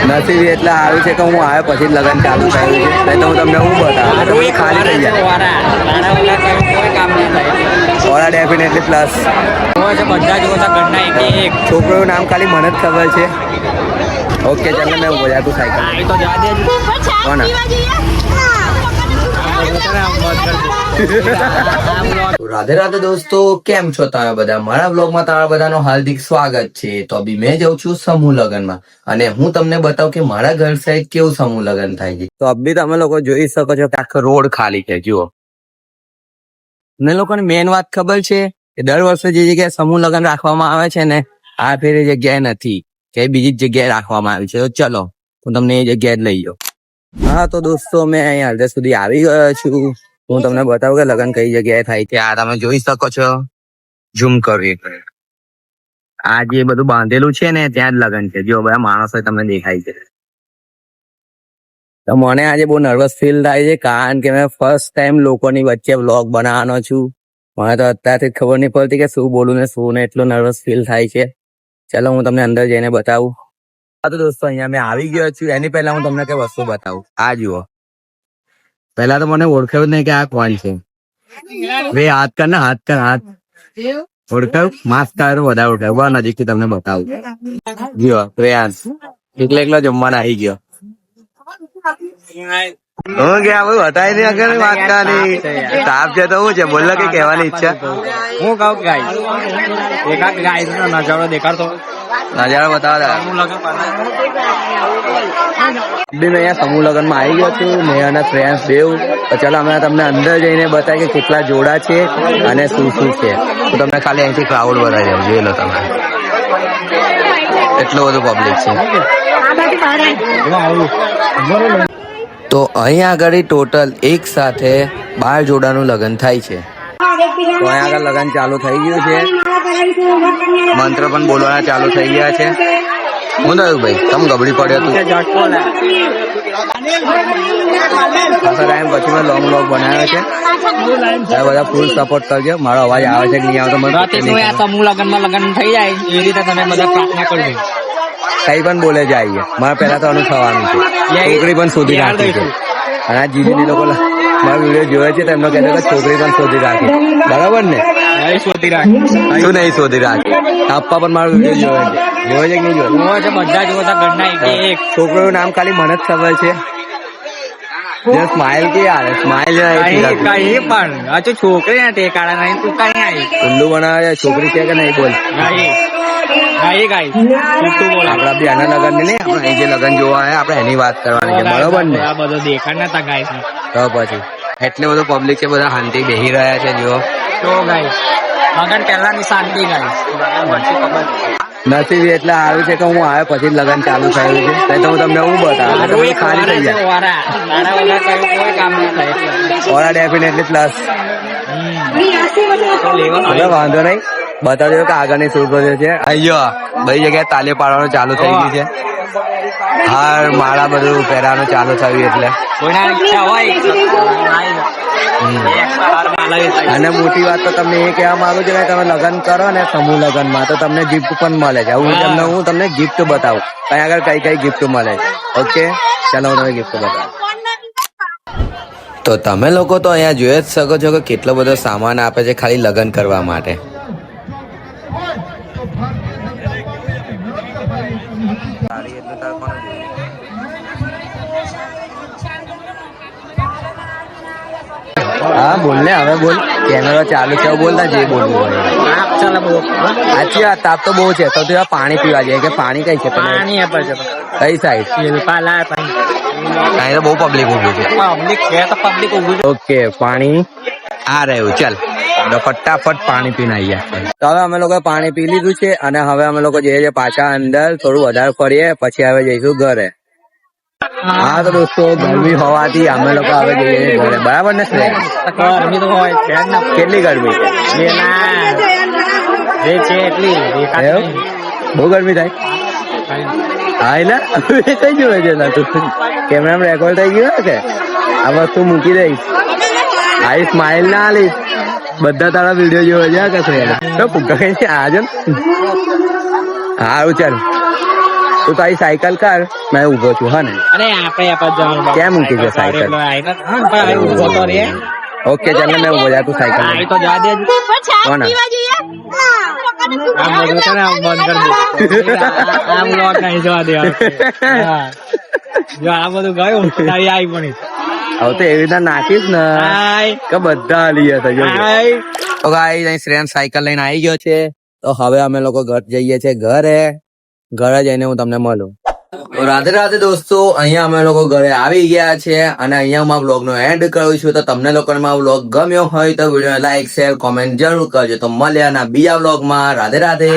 નસીબ એટલે આવ્યું છે કે હું આવ્યો પછી જ લગન ચાલુ થયું છે, નહીં તો હું તમને હું બતાવું તમે ખાલી થઈ જાય ઓરા ડેફિનેટલી પ્લસ બધા જોતા ઘરના એક છોકરોનું નામ ખાલી મને જ ખબર છે. ઓકે ચાલો મેં ઉભો તું સાયકલ તો જવા દે કોના રાધે રાધે દોસ્તો, કેમ છો તમે બધા? મારા બ્લોગમાં તમારા બધાનો હાર્દિક સ્વાગત છે. તો બી મેં જઉં છું સમૂહ લગ્નમાં અને હું તમને બતાવું કે મારા ઘર સાઈડ કેવું સમૂહ લગ્ન થાય છે. તો અબી તમે લોકો જોઈ શકો છો કે આખો રોડ ખાલી છે. જુઓ, ને લોકોને મેન વાત ખબર છે કે દર વર્ષે જે જગ્યાએ સમૂહ લગ્ન રાખવામાં આવે છે ને, આ ફેર એ જગ્યાએ નથી, કે બીજી જ જગ્યાએ રાખવામાં આવી છે. તો ચલો હું તમને એ જગ્યાએ લઈ જાઉં. હા તો દોસ્તો, મેં અહીંયા અડધે સુધી આવી ગયો છું. હું તમને બતાવું કે લગ્ન કઈ જગ્યાએ થાય છે. આ તમે જોઈ શકો છો, ઝૂમ કરવી, આ જે બધું બાંધેલું છે ને ત્યાં જ લગ્ન છે. જો બધા માણસો તમને દેખાય છે. તો મને આજે બહુ નર્વસ ફીલ થાય છે, કારણ કે મેં ફર્સ્ટ ટાઈમ લોકોની વચ્ચે વ્લોગ બનાવવાનો છું. મને તો અત્યારથી જ ખબર નહીં પડતી કે શું બોલું ને શું ને, એટલું નર્વસ ફીલ થાય છે. ચલો હું તમને અંદર જઈને બતાવું. હા તો દોસ્તો, અહીંયા મેં આવી ગયો છું. એની પહેલા હું તમને કઈ વસ્તુ બતાવું. આ જુઓ, પહેલા તો મને ઓળખ્યું જ નહીં કે આ કોણ છે. વે હાથ કર ને, હાથ કર, હાથ ઓળખાવ, માસ્ક કાઢો, વધારે ઓળખાવ. બહુ નજીકથી તમને બતાવું. જુઓ પ્રેયાંશ એકલો એકલો જમવાના આવી ગયો. હું ગયા બધું હટાઈ દે અગર વાત કરવાની તાપ છે તો હું છે બોલો કે કહેવાની ઈચ્છા હું કહું ગાય એકાદ ગાય નો નજારો દેખાડતો નજારો બતાવો. મેં અહીંયા સમૂહ લગ્ન માં આવી ગયો છું, મેં અને ફ્રેન્ડ્સ બેવ. તો ચાલો અમે તમને અંદર જઈને બતાવીએ કે કેટલા જોડા છે અને શું શું છે. તો તમને ખાલી અહીંથી ક્રાઉડ ભરાઈ જાય, જોઈ લો તમે, એટલું બધું પબ્લિક છે. તો અહીંયા આગળ ટોટલ એક સાથે 12 જોડાનું લગ્ન થાય છે. તો અહીંયા આગળ લગ્ન ચાલુ થઈ ગયું છે, મંત્ર પણ બોલવાના ચાલુ થઈ ગયા છે. હું થયું ભાઈ, તમે ગબડી પડ્યો તું? ટાઈમ પછી મેં લોંગ વ્લોગ બનાવ્યો છે. બધા ફૂલ સપોર્ટ કરજો. મારો અવાજ આવે છે કે નહીં આવતો મને સમૂહ લગ્નમાં લગ્ન થઈ જાય એ રીતે તમે બધા પ્રાર્થના કરજો. કઈ પણ બોલે જાય મારે પહેલા તો અનુભવવાનું છે. છોકરી પણ શોધી રાખી છે, અને આ જીજીની લોકો મારો વિડીયો જોવે છે તો એમનો કહેતો કે છોકરી પણ શોધી રાખી. બરાબર ને? શોધી રાખી શું નહીં શોધી રાખી? આપવા પણ મારો વિડીયો જોવે છે કે નહીં જોવે? બધા જોતા ઘરના એક છોકરીનું નામ ખાલી મને જ ખબર છે. સ્માઇલ કે યાર, સ્માઇલ કઈ પણ હજુ છોકરી નથી કાળા નહીં, તું કઈ આવી ઉલ્લુ બનાવે. છોકરી છે કે નહીં બોલ? આપડા બી આના લગન નહીં, આપણે જે લગન જોવા આવ્યા આપણે એની વાત કરવાની છે. બરોબર ને? આ બધો દેખાડ નતા ગાય છે તો પછી એટલે બધું પબ્લિક છે, બધા શાંતિ બેસી રહ્યા છે. જો તો ગાય લગન પહેલાની શાંતિ ગાય નસીબ એટલે આવ્યું છે કે હું આવ્યો પછી જ લગન ચાલુ થયું છે, નહીં તો હું તમને હું બતાવું તમે ખાલી થઈ જાય ઓરા ડેફિનેટલી પ્લસ. વાંધો નહીં, બતાવજો કે આગળની શું પ્રોસેસ છે. અહીંયા બધી જગ્યાએ તાલીઓ પાડવાનું ચાલુ થઈ ગયું છે. હાર માળા બધું પહેરવાનું ચાલુ થયું એટલે. અને મોટી વાત તો તમને એ કહેવા માંગુ છું કે તમે લગ્ન કરો ને સમૂહ લગ્નમાં તો તમને ગિફ્ટ પણ મળે છે. હું તમને ગિફ્ટ બતાવું કઈ આગળ કઈ કઈ ગિફ્ટ મળે છે. ઓકે ચાલો હું તમને ગિફ્ટ બતાવું. તો તમે લોકો તો અહીંયા જોઈ જ શકો છો કે કેટલો બધો સામાન આપે છે ખાલી લગ્ન કરવા માટે. હા બોલ ને, હવે બોલ. કેમેરો ચાલુ છે, બોલતા જે બોલવું હોય. સાચી વાત, તાપ તો બહુ છે. તો પાણી પીવા જાય કે પાણી કઈ છે? પાણી આપે છે કઈ સાઈડ? અહીં તો બહુ પબ્લિક ઉભી છે. ઓકે પાણી આ રહ્યું. ચાલ ફટાફટ પાણી પીને આવી ગયા. તો હવે અમે લોકો પાણી પી લીધું છે અને હવે અમે લોકો જઈએ છીએ પાછા અંદર, થોડું વધારે ફરીએ પછી હવે જઈશું ઘરે. હા તો દોસ્તો, ગરમી હોવાથી અમે લોકો હવે જઈએ ઘરે. બરાબર ને? ગરમી તો હોય. કેટલી ગરમી? બહુ ગરમી થાય. હા એટલે કઈ જોવે છે કેમેરામાં રેકોર્ડ થઈ ગયું કે આ વસ્તુ મૂકી દઈશ. આ સ્માઇલ ના આલીશ, બધા તારા વિડીયો જોવે છે કે ફ્રેન્ડ તો ફૂગા કઈ આજે સારું ચાલ તું તારી સાયકલ કર મેં ઉભો છું હા ને અરે આપણે એપ જ જવાનું કેમ મૂકી છે સાયકલ? ઉભો તો રે ઓકે ચાલ ને મેં ઉભો જા તું સાયકલ લઈને. આઈ તો જા દે કોણ આ? આમ બધું છે ને આમ બંધ કરી દે આમ લોક નહીં જવા દે હા. જો આ બધું ગયું તારી આઈ પણ હવે તો એવી રીતના નાખીશ ને આઈ કે બધા હાલી જશે જો. આઈ તો ગાઈસ અહીં શ્રેયાંશ સાયકલ લઈને આવી ગયો છે તો હવે અમે લોકો ઘર જઈએ છે ઘરે જઈને હું તમને મળું. તો રાધે રાધે દોસ્તો, અહીંયા અમે લોકો ઘરે આવી ગયા છે અને અહીંયા હું બ્લોગ નો એન્ડ કરું છું. તો તમને લોકોને મારો બ્લોગ ગમ્યો હોય તો વિડીયો લાઈક શેર કોમેન્ટ જરૂર કરજો. તો મળ્યા બીજા બ્લોગ માં. રાધે રાધે.